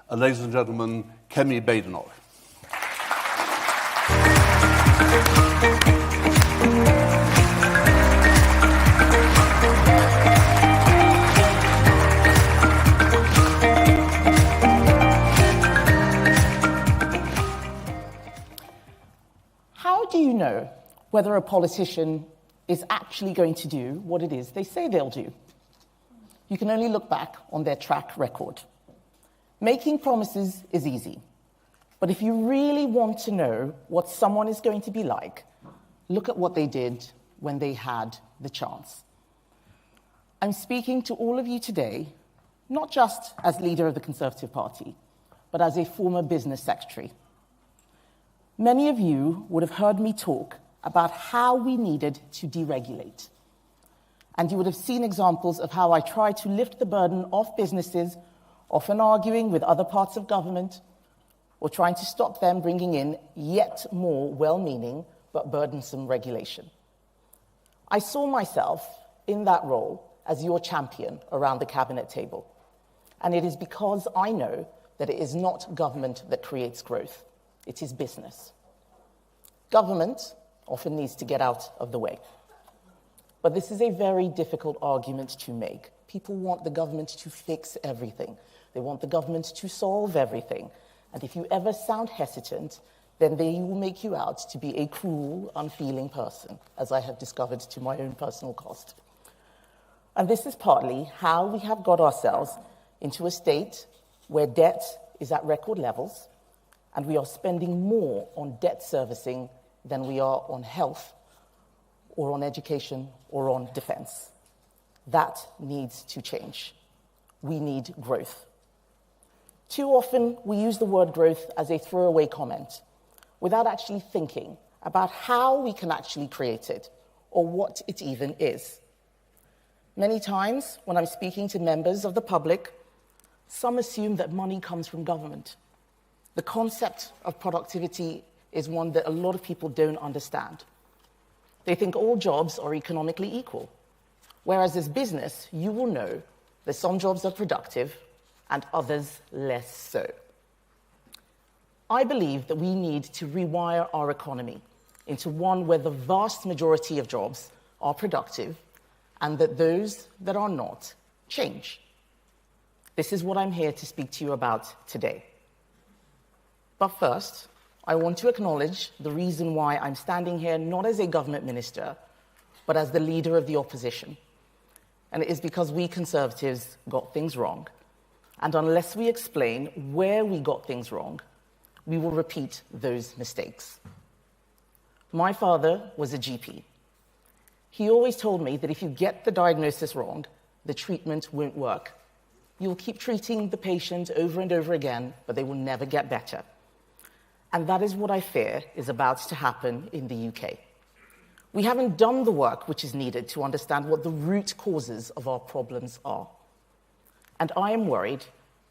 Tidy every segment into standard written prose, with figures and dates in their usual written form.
Ladies and gentlemen, Kemi Badenoch. How do you know whether a politician is actually going to do what it is they say they'll do? You can only look back on their track record. Making promises is easy, but if you really want to know what someone is going to be like, look at what they did when they had the chance. I'm speaking to all of you today, not just as leader of the Conservative Party, but as a former business secretary. Many of you would have heard me talk about how we needed to deregulate. And you would have seen examples of how I tried to lift the burden off businesses, often arguing with other parts of government, or trying to stop them bringing in yet more well-meaning but burdensome regulation. I saw myself in that role as your champion around the cabinet table. And it is because I know that it is not government that creates growth. It is business. Government often needs to get out of the way. But this is a very difficult argument to make. People want the government to fix everything. They want the government to solve everything. And if you ever sound hesitant, then they will make you out to be a cruel, unfeeling person, as I have discovered to my own personal cost. And this is partly how we have got ourselves into a state where debt is at record levels, and we are spending more on debt servicing than we are on health, or on education, or on defense. That needs to change. We need growth. Too often, we use the word growth as a throwaway comment, without actually thinking about how we can actually create it, or what it even is. Many times, when I'm speaking to members of the public, some assume that money comes from government. The concept of productivity is one that a lot of people don't understand. They think all jobs are economically equal, whereas as business, you will know that some jobs are productive and others less so. I believe that we need to rewire our economy into one where the vast majority of jobs are productive and that those that are not change. This is what I'm here to speak to you about today. But first, I want to acknowledge the reason why I'm standing here not as a government minister, but as the leader of the opposition. And it is because we Conservatives got things wrong. And unless we explain where we got things wrong, we will repeat those mistakes. My father was a GP. He always told me that if you get the diagnosis wrong, the treatment won't work. You'll keep treating the patient over and over again, but they will never get better. And that is what I fear is about to happen in the UK. We haven't done the work which is needed to understand what the root causes of our problems are. And I am worried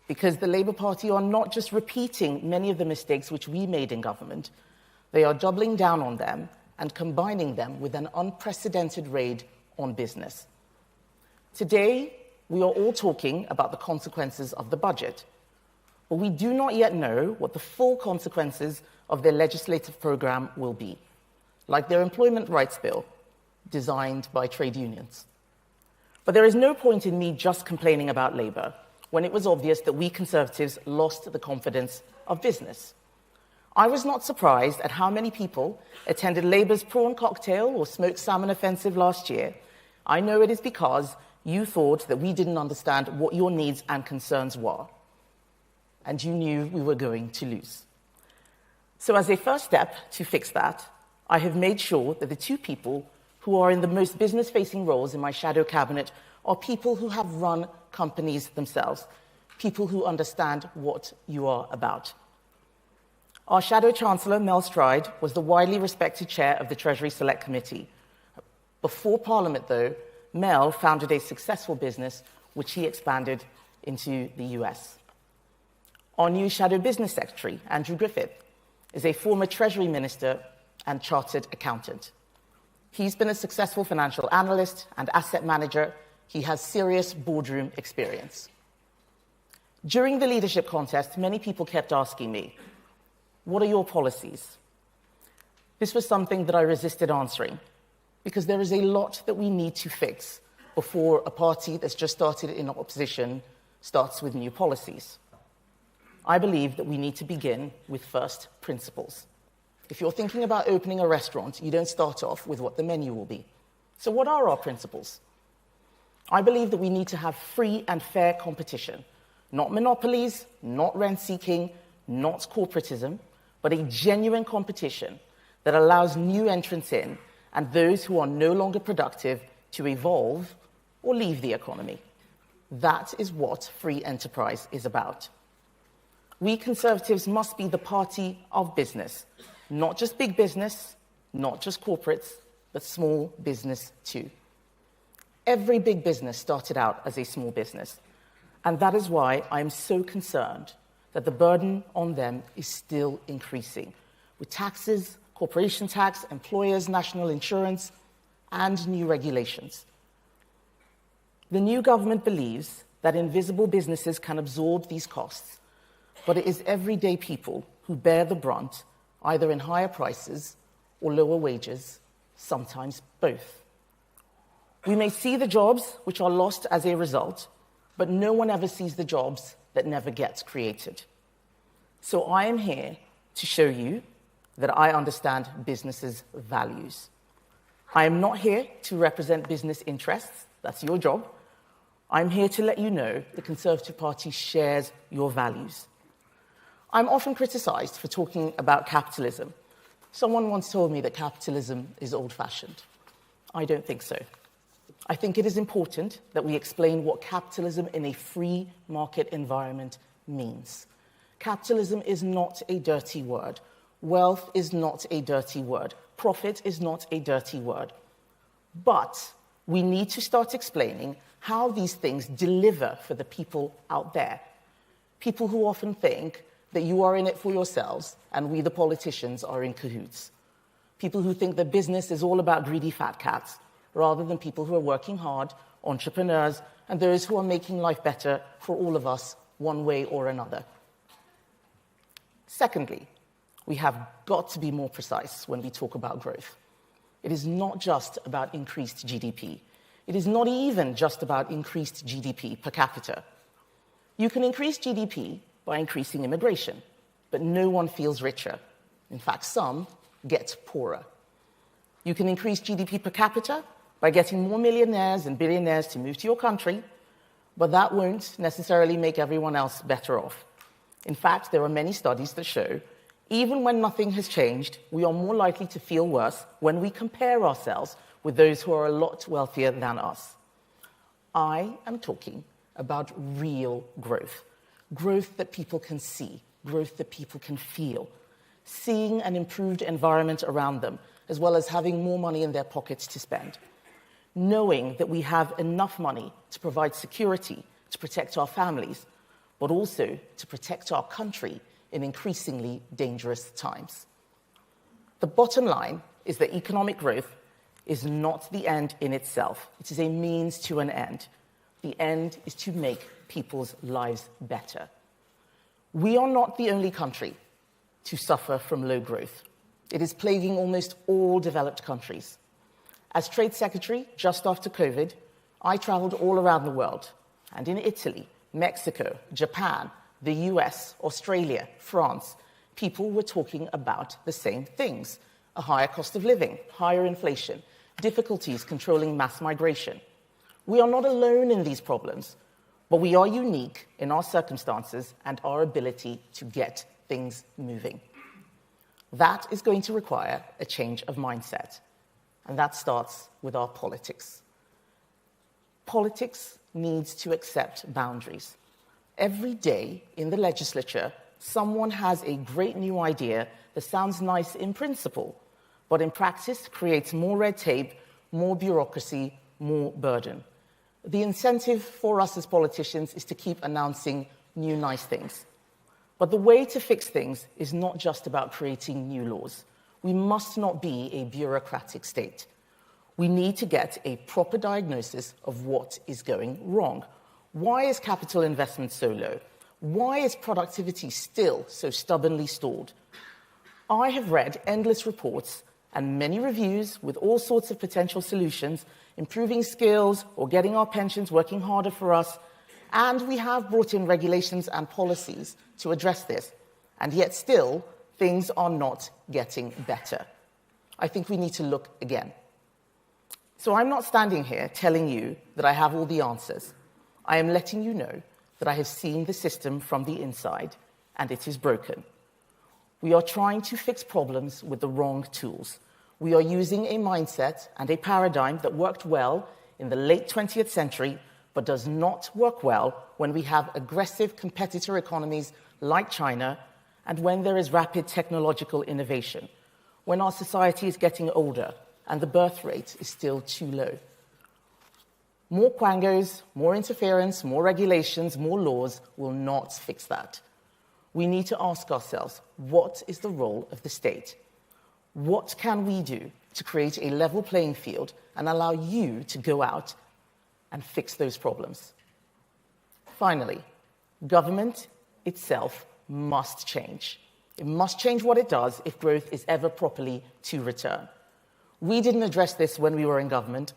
because the Labour Party are not just repeating many of the mistakes which we made in government, they are doubling down on them and combining them with an unprecedented raid on business. Today, we are all talking about the consequences of the budget, but we do not yet know what the full consequences of their legislative programme will be, like their employment rights bill, designed by trade unions. But there is no point in me just complaining about Labour when it was obvious that we Conservatives lost the confidence of business. I was not surprised at how many people attended Labour's prawn cocktail or smoked salmon offensive last year. I know it is because you thought that we didn't understand what your needs and concerns were, and you knew we were going to lose. So as a first step to fix that, I have made sure that the two people who are in the most business-facing roles in my shadow cabinet are people who have run companies themselves, people who understand what you are about. Our shadow chancellor, Mel Stride, was the widely respected chair of the Treasury Select Committee. Before Parliament, though, Mel founded a successful business which he expanded into the US. Our new shadow business secretary, Andrew Griffith, is a former Treasury minister and chartered accountant. He's been a successful financial analyst and asset manager. He has serious boardroom experience. During the leadership contest, many people kept asking me, what are your policies? This was something that I resisted answering, because there is a lot that we need to fix before a party that's just started in opposition starts with new policies. I believe that we need to begin with first principles. If you're thinking about opening a restaurant, you don't start off with what the menu will be. So what are our principles? I believe that we need to have free and fair competition, not monopolies, not rent-seeking, not corporatism, but a genuine competition that allows new entrants in and those who are no longer productive to evolve or leave the economy. That is what free enterprise is about. We Conservatives must be the party of business, not just big business, not just corporates, but small business too. Every big business started out as a small business, and that is why I am so concerned that the burden on them is still increasing, with taxes, corporation tax, employers' national insurance, and new regulations. The new government believes that invisible businesses can absorb these costs, but it is everyday people who bear the brunt, either in higher prices or lower wages, sometimes both. We may see the jobs which are lost as a result, but no one ever sees the jobs that never get created. So I am here to show you that I understand businesses' values. I am not here to represent business interests. That's your job. I'm here to let you know the Conservative Party shares your values. I'm often criticized for talking about capitalism. Someone once told me that capitalism is old-fashioned. I don't think so. I think it is important that we explain what capitalism in a free market environment means. Capitalism is not a dirty word. Wealth is not a dirty word. Profit is not a dirty word. But we need to start explaining how these things deliver for the people out there. People who often think that you are in it for yourselves and we, the politicians, are in cahoots. People who think that business is all about greedy fat cats, rather than people who are working hard, entrepreneurs, and those who are making life better for all of us, one way or another. Secondly, we have got to be more precise when we talk about growth. It is not just about increased GDP. It is not even just about increased GDP per capita. You can increase GDP by increasing immigration, but no one feels richer. In fact, some get poorer. You can increase GDP per capita by getting more millionaires and billionaires to move to your country, but that won't necessarily make everyone else better off. In fact, there are many studies that show even when nothing has changed, we are more likely to feel worse when we compare ourselves with those who are a lot wealthier than us. I am talking about real growth. Growth that people can see, growth that people can feel, seeing an improved environment around them, as well as having more money in their pockets to spend. Knowing that we have enough money to provide security, to protect our families, but also to protect our country in increasingly dangerous times. The bottom line is that economic growth is not the end in itself. It is a means to an end. The end is to make people's lives better. We are not the only country to suffer from low growth. It is plaguing almost all developed countries. As Trade Secretary, just after COVID, I traveled all around the world, and in Italy, Mexico, Japan, the US, Australia, France, people were talking about the same things: a higher cost of living, higher inflation, difficulties controlling mass migration. We are not alone in these problems, but we are unique in our circumstances and our ability to get things moving. That is going to require a change of mindset, and that starts with our politics. Politics needs to accept boundaries. Every day in the legislature, someone has a great new idea that sounds nice in principle, but in practice creates more red tape, more bureaucracy, more burden. The incentive for us as politicians is to keep announcing new nice things. But the way to fix things is not just about creating new laws. We must not be a bureaucratic state. We need to get a proper diagnosis of what is going wrong. Why is capital investment so low? Why is productivity still so stubbornly stalled? I have read endless reports and many reviews with all sorts of potential solutions, improving skills or getting our pensions working harder for us, and we have brought in regulations and policies to address this, and yet still, things are not getting better. I think we need to look again. So I'm not standing here telling you that I have all the answers. I am letting you know that I have seen the system from the inside, and it is broken. We are trying to fix problems with the wrong tools. We are using a mindset and a paradigm that worked well in the late 20th century, but does not work well when we have aggressive competitor economies like China and when there is rapid technological innovation, when our society is getting older and the birth rate is still too low. More quangos, more interference, more regulations, more laws will not fix that. We need to ask ourselves, what is the role of the state? What can we do to create a level playing field and allow you to go out and fix those problems? Finally, government itself must change. It must change what it does if growth is ever properly to return. We didn't address this when we were in government,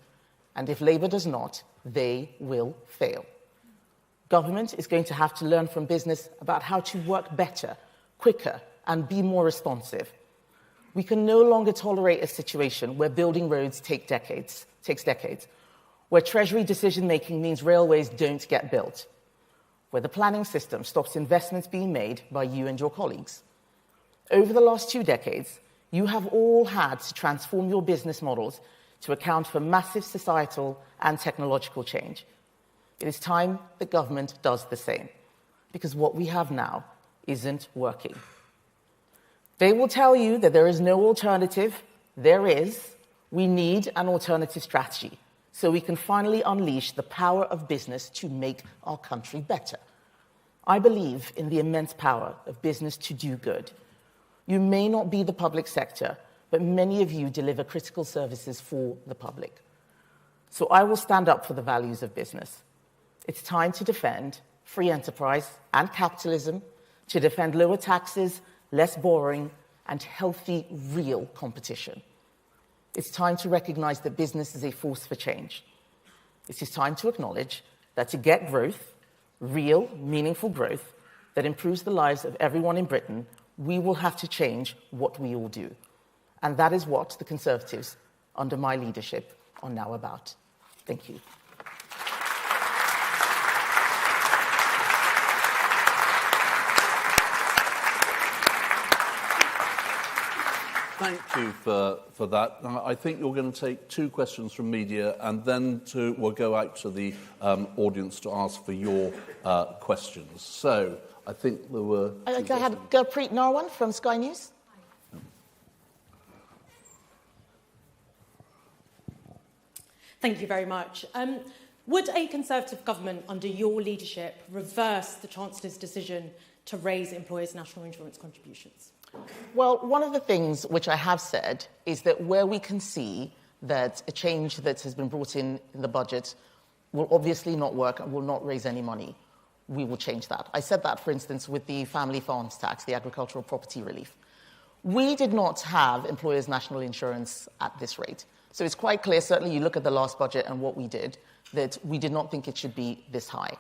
and if Labour does not, they will fail. Government is going to have to learn from business about how to work better, quicker, and be more responsive. We can no longer tolerate a situation where building roads takes decades, where Treasury decision-making means railways don't get built, where the planning system stops investments being made by you and your colleagues. Over the last 2 decades, you have all had to transform your business models to account for massive societal and technological change. It is time that government does the same, because what we have now isn't working. They will tell you that there is no alternative. There is. We need an alternative strategy so we can finally unleash the power of business to make our country better. I believe in the immense power of business to do good. You may not be the public sector, but many of you deliver critical services for the public. So I will stand up for the values of business. It's time to defend free enterprise and capitalism, to defend lower taxes, less borrowing, and healthy, real competition. It's time to recognize that business is a force for change. It is time to acknowledge that to get growth, real, meaningful growth, that improves the lives of everyone in Britain, we will have to change what we all do. And that is what the Conservatives, under my leadership, are now about. Thank you. Thank you for that. I think you're going to take 2 questions from media, and then we'll go out to the audience to ask for your questions. So I think there were... I had Gurpreet Narwan from Sky News. Thank you very much. Would a Conservative government under your leadership reverse the Chancellor's decision to raise employers' national insurance contributions? Well, one of the things which I have said is that where we can see that a change that has been brought in the budget will obviously not work and will not raise any money, we will change that. I said that, for instance, with the family farms tax, the agricultural property relief. We did not have employers' national insurance at this rate. So it's quite clear, certainly you look at the last budget and what we did, that we did not think it should be this high.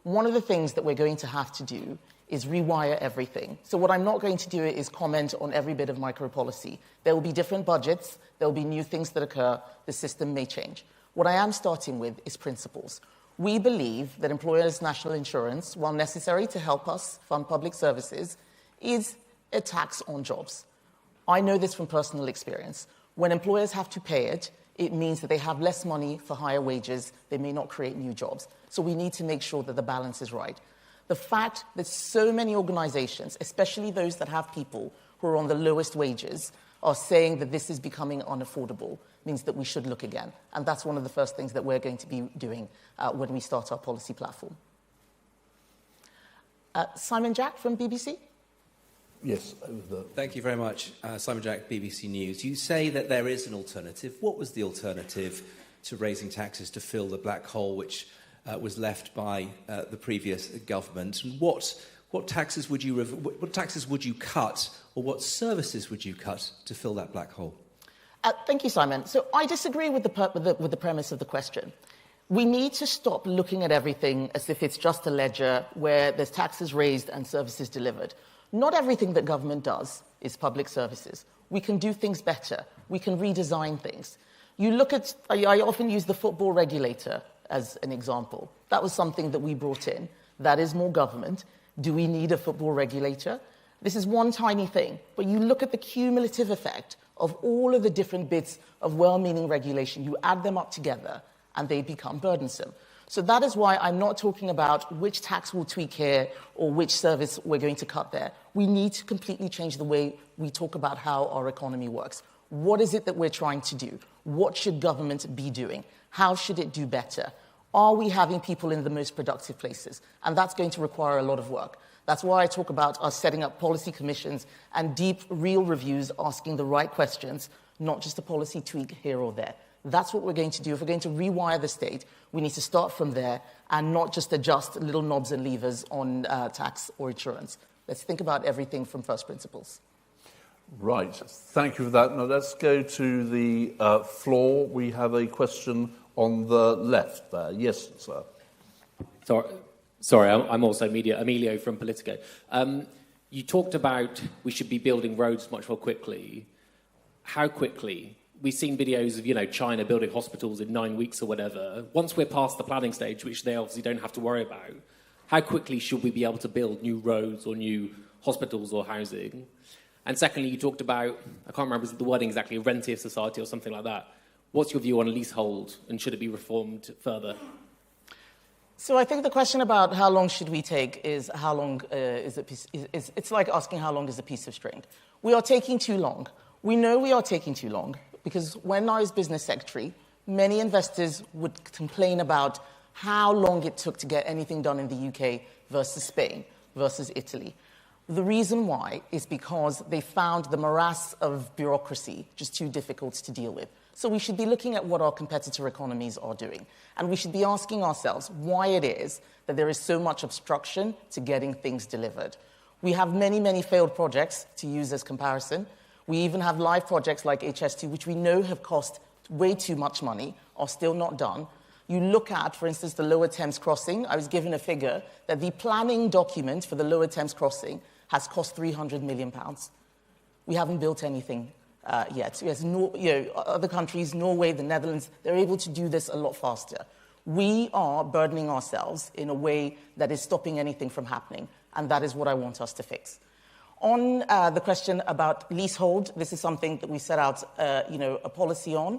One of the things that we're going to have to do is rewire everything. So what I'm not going to do is comment on every bit of micro-policy. There will be different budgets, there will be new things that occur, the system may change. What I am starting with is principles. We believe that employers' national insurance, while necessary to help us fund public services, is a tax on jobs. I know this from personal experience. When employers have to pay it, it means that they have less money for higher wages, they may not create new jobs. So we need to make sure that the balance is right. The fact that so many organizations, especially those that have people who are on the lowest wages, are saying that this is becoming unaffordable means that we should look again. And that's one of the first things that we're going to be doing when we start our policy platform. Simon Jack from BBC. Yes, over there. Thank you very much. Simon Jack, BBC News. You say that there is an alternative. What was the alternative to raising taxes to fill the black hole which was left by the previous government. And what taxes would you cut, or what services would you cut to fill that black hole? Thank you, Simon. So I disagree with the premise of the question. We need to stop looking at everything as if it's just a ledger where there's taxes raised and services delivered. Not everything that government does is public services. We can do things better. We can redesign things. You look at, I often use the football regulator as an example. That was something that we brought in. That is more government. Do we need a football regulator? This is one tiny thing, but you look at the cumulative effect of all of the different bits of well-meaning regulation. You add them up together, and they become burdensome. So that is why I'm not talking about which tax we'll tweak here or which service we're going to cut there. We need to completely change the way we talk about how our economy works. What is it that we're trying to do? What should government be doing? How should it do better? Are we having people in the most productive places? And that's going to require a lot of work. That's why I talk about us setting up policy commissions and deep, real reviews, asking the right questions, not just a policy tweak here or there. That's what we're going to do. If we're going to rewire the state, we need to start from there and not just adjust little knobs and levers on tax or insurance. Let's think about everything from first principles. Right. Thank you for that. Now let's go to the floor. We have a question on the left there. Yes, sir. Sorry, I'm also Emilio from Politico. You talked about we should be building roads much more quickly. How quickly? We've seen videos of, China building hospitals in 9 weeks or whatever. Once we're past the planning stage, which they obviously don't have to worry about, how quickly should we be able to build new roads or new hospitals or housing? And secondly, you talked about, I can't remember the wording exactly, a rentier society or something like that. What's your view on leasehold, and should it be reformed further? So I think the question about how long should we take is how long it's like asking how long is a piece of string. We are taking too long. We know we are taking too long because when I was business secretary, many investors would complain about how long it took to get anything done in the UK versus Spain versus Italy. The reason why is because they found the morass of bureaucracy just too difficult to deal with. So we should be looking at what our competitor economies are doing. And we should be asking ourselves why it is that there is so much obstruction to getting things delivered. We have many, many failed projects to use as comparison. We even have live projects like HS2, which we know have cost way too much money, are still not done. You look at, for instance, the Lower Thames crossing. I was given a figure that the planning document for the Lower Thames crossing has cost £300 million. We haven't built anything yet. Yes, other countries, Norway, the Netherlands, they're able to do this a lot faster. We are burdening ourselves in a way that is stopping anything from happening, and that is what I want us to fix. On the question about leasehold, this is something that we set out a policy on.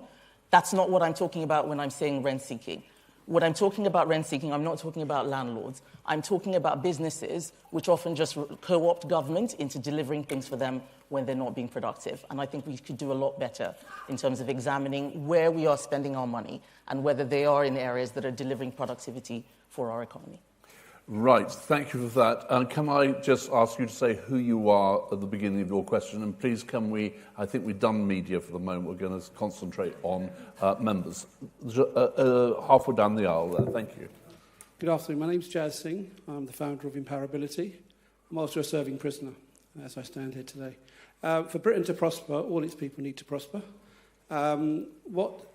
That's not what I'm talking about when I'm saying rent-seeking. When I'm talking about rent-seeking, I'm not talking about landlords. I'm talking about businesses which often just co-opt government into delivering things for them when they're not being productive. And I think we could do a lot better in terms of examining where we are spending our money and whether they are in areas that are delivering productivity for our economy. Right, thank you for that. And can I just ask you to say who you are at the beginning of your question? And please I think we've done media for the moment, we're going to concentrate on members. Halfway down the aisle there, thank you. Good afternoon, my name's Jazz Singh. I'm the founder of Empowerability. I'm also a serving prisoner, as I stand here today. For Britain to prosper, all its people need to prosper. What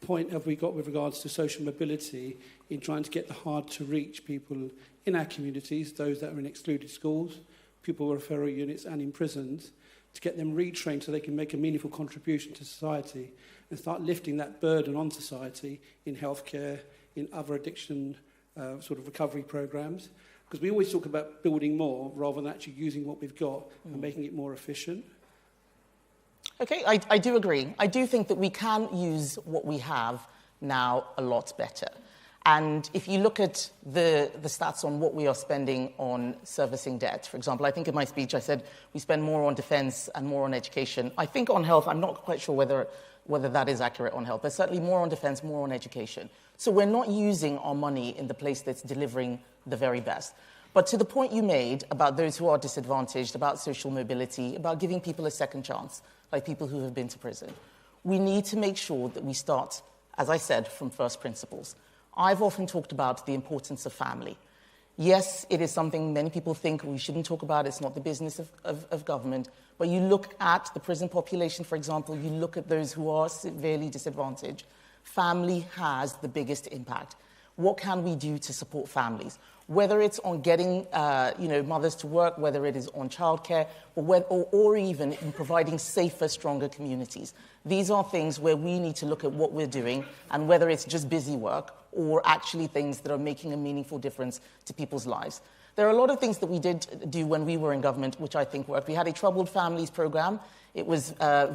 point have we got with regards to social mobility in trying to get the hard-to-reach people in our communities, those that are in excluded schools, pupil referral units and in prisons, to get them retrained so they can make a meaningful contribution to society and start lifting that burden on society in healthcare, in other addiction sort of recovery programs? Because we always talk about building more rather than actually using what we've got and making it more efficient. Okay, I do agree. I do think that we can use what we have now a lot better. And if you look at the stats on what we are spending on servicing debt, for example, I think in my speech I said we spend more on defence and more on education. I think on health, I'm not quite sure whether that is accurate on health, but certainly more on defence, more on education. So we're not using our money in the place that's delivering the very best. But to the point you made about those who are disadvantaged, about social mobility, about giving people a second chance, like people who have been to prison, we need to make sure that we start, as I said, from first principles. I've often talked about the importance of family. Yes, it is something many people think we shouldn't talk about. It's not the business of government. But you look at the prison population, for example, you look at those who are severely disadvantaged. Family has the biggest impact. What can we do to support families? Whether it's on getting mothers to work, whether it is on childcare, or even in providing safer, stronger communities. These are things where we need to look at what we're doing and whether it's just busy work or actually things that are making a meaningful difference to people's lives. There are a lot of things that we did do when we were in government, which I think worked. We had a troubled families program. It was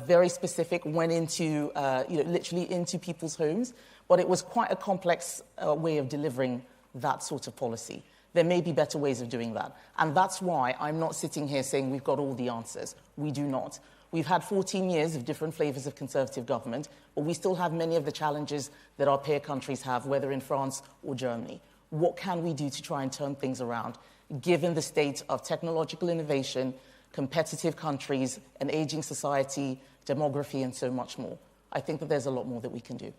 very specific, went into, literally into people's homes, but it was quite a complex way of delivering that sort of policy. There may be better ways of doing that. And that's why I'm not sitting here saying we've got all the answers. We do not. We've had 14 years of different flavours of Conservative government, but we still have many of the challenges that our peer countries have, whether in France or Germany. What can we do to try and turn things around, given the state of technological innovation, competitive countries, an ageing society, demography, and so much more? I think that there's a lot more that we can do.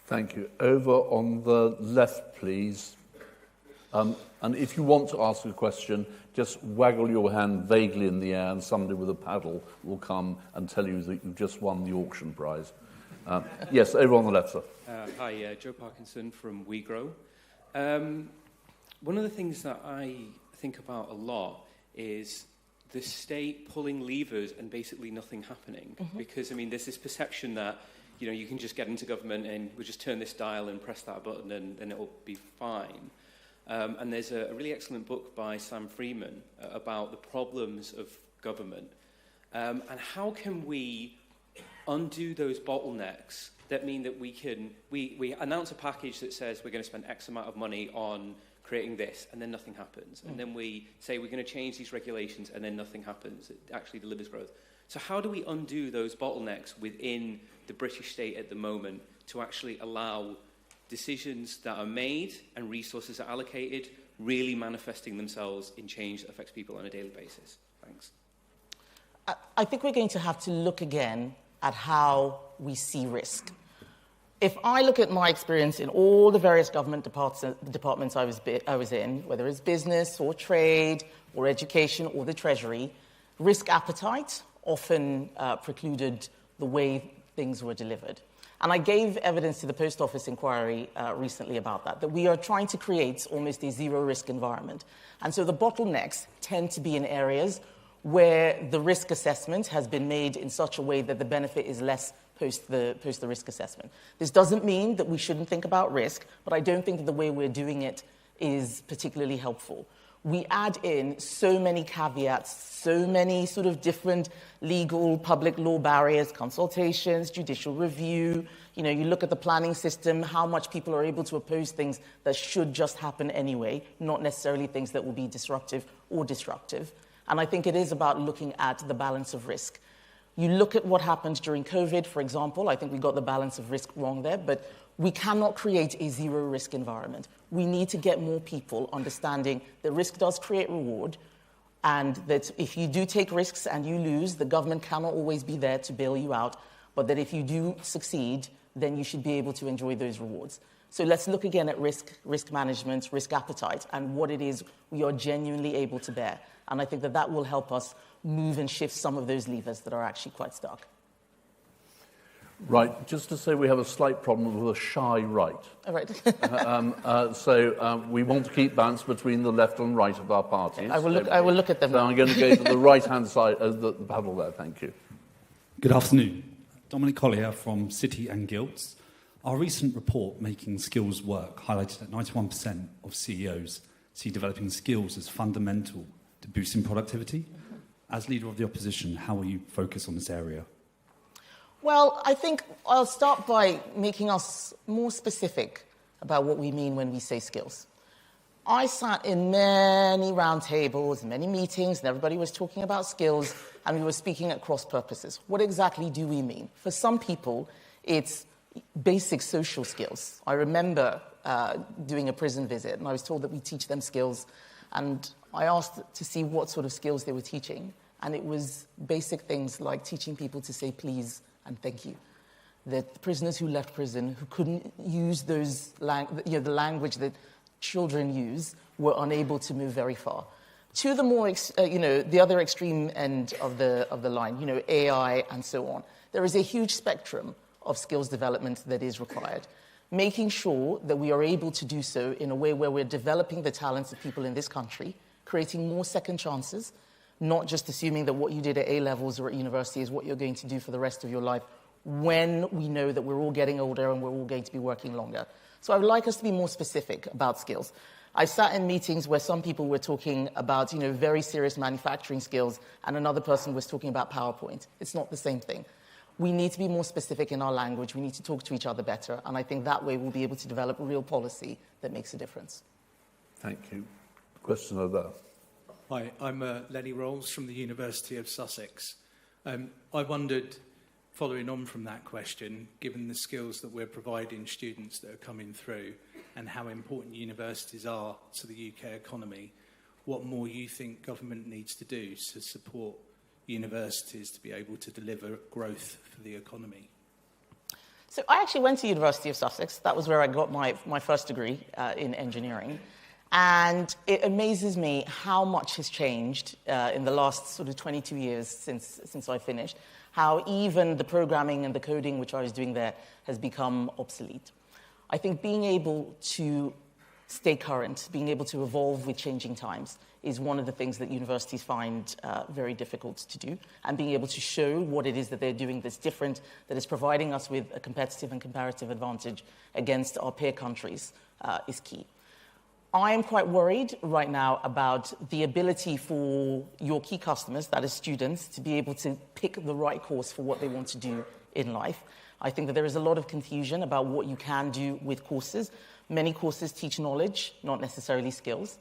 Thank you. Over on the left, please. And if you want to ask a question, just waggle your hand vaguely in the air and somebody with a paddle will come and tell you that you've just won the auction prize. Yes, over on the left, sir. Hi, Joe Parkinson from WeGrow. One of the things that I think about a lot is the state pulling levers and basically nothing happening. Mm-hmm. Because, I mean, there's this perception that, you know, you can just get into government and we'll just turn this dial and press that button and then it'll be fine. And there's a really excellent book by Sam Freeman about the problems of government. And how can we undo those bottlenecks that mean that we announce a package that says we're going to spend X amount of money on creating this, and then nothing happens. And then we say we're going to change these regulations, and then nothing happens. It actually delivers growth. So how do we undo those bottlenecks within the British state at the moment to actually allow decisions that are made and resources are allocated really manifesting themselves in change that affects people on a daily basis? Thanks. I think we're going to have to look again at how we see risk. If I look at my experience in all the various government departments I was in, whether it's business or trade or education or the Treasury, risk appetite often precluded the way things were delivered. And I gave evidence to the Post Office inquiry recently about that we are trying to create almost a zero-risk environment. And so the bottlenecks tend to be in areas where the risk assessment has been made in such a way that the benefit is less post the risk assessment. This doesn't mean that we shouldn't think about risk, but I don't think that the way we're doing it is particularly helpful. We add in so many caveats, so many sort of different legal, public law barriers, consultations, judicial review. You know, you look at the planning system, how much people are able to oppose things that should just happen anyway, not necessarily things that will be disruptive or destructive. And I think it is about looking at the balance of risk. You look at what happened during COVID, for example. I think we got the balance of risk wrong there, but we cannot create a zero-risk environment. We need to get more people understanding that risk does create reward, and that if you do take risks and you lose, the government cannot always be there to bail you out, but that if you do succeed, then you should be able to enjoy those rewards. So let's look again at risk management, risk appetite, and what it is we are genuinely able to bear. And I think that that will help us move and shift some of those levers that are actually quite stuck. Right, just to say we have a slight problem with a shy right. All right. So we want to keep balance between the left and right of our parties. I will look at them. So I'm going to go to the right-hand side of the panel there. Thank you. Good afternoon. Dominic Collier from City and Guilds. Our recent report, Making Skills Work, highlighted that 91% of CEOs see developing skills as fundamental to boosting productivity. As leader of the opposition, how will you focus on this area? Well, I think I'll start by making us more specific about what we mean when we say skills. I sat in many roundtables, many meetings, and everybody was talking about skills, and we were speaking at cross purposes. What exactly do we mean? For some people, it's basic social skills. I remember doing a prison visit, and I was told that we teach them skills, and I asked to see what sort of skills they were teaching, and it was basic things like teaching people to say please and thank you. that prisoners who left prison who couldn't use those the language that children use were unable to move very far. To the more, the other extreme end of the line, AI and so on, there is a huge spectrum of skills development that is required. Making sure that we are able to do so in a way where we're developing the talents of people in this country, creating more second chances, not just assuming that what you did at A-levels or at university is what you're going to do for the rest of your life when we know that we're all getting older and we're all going to be working longer. So I would like us to be more specific about skills. I sat in meetings where some people were talking about, very serious manufacturing skills, and another person was talking about PowerPoint. It's not the same thing. We need to be more specific in our language. We need to talk to each other better, and I think that way we'll be able to develop real policy that makes a difference. Thank you. Question over there. Hi, I'm Lenny Rolls from the University of Sussex. I wondered, following on from that question, given the skills that we're providing students that are coming through and how important universities are to the UK economy, what more you think government needs to do to support universities to be able to deliver growth for the economy? So I actually went to University of Sussex. That was where I got my first degree in engineering. And it amazes me how much has changed in the last sort of 22 years since I finished, how even the programming and the coding which I was doing there has become obsolete. I think being able to stay current, being able to evolve with changing times is one of the things that universities find very difficult to do. And being able to show what it is that they're doing that's different, that is providing us with a competitive and comparative advantage against our peer countries is key. I am quite worried right now about the ability for your key customers, that is students, to be able to pick the right course for what they want to do in life. I think that there is a lot of confusion about what you can do with courses. Many courses teach knowledge, not necessarily skills.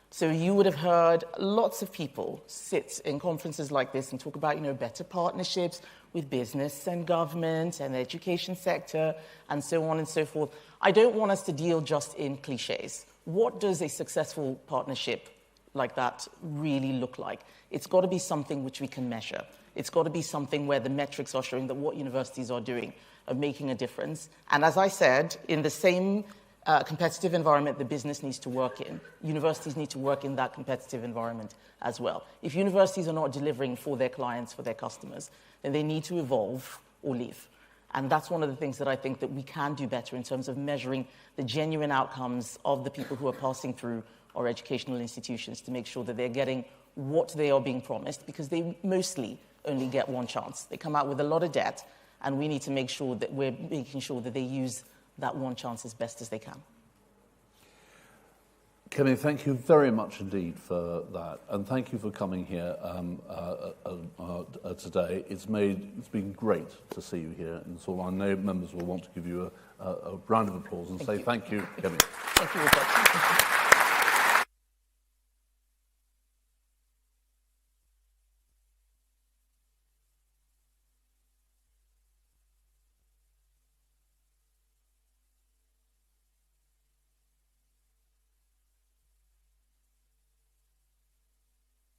So you would have heard lots of people sit in conferences like this and talk about, better partnerships with business and government and the education sector and so on and so forth. I don't want us to deal just in cliches. What does a successful partnership like that really look like? It's got to be something which we can measure. It's got to be something where the metrics are showing that what universities are doing are making a difference. And as I said, in the same competitive environment the business needs to work in, universities need to work in that competitive environment as well. If universities are not delivering for their clients, for their customers, then they need to evolve or leave. And that's one of the things that I think that we can do better in terms of measuring the genuine outcomes of the people who are passing through our educational institutions to make sure that they're getting what they are being promised, because they mostly only get one chance. They come out with a lot of debt, and we need to make sure that we're making sure that they use that one chance as best as they can. Kemi, thank you very much indeed for that, and thank you for coming here today. It's been great to see you here, and so I know members will want to give you a round of applause and say thank you, Kemi. Thank you, Richard.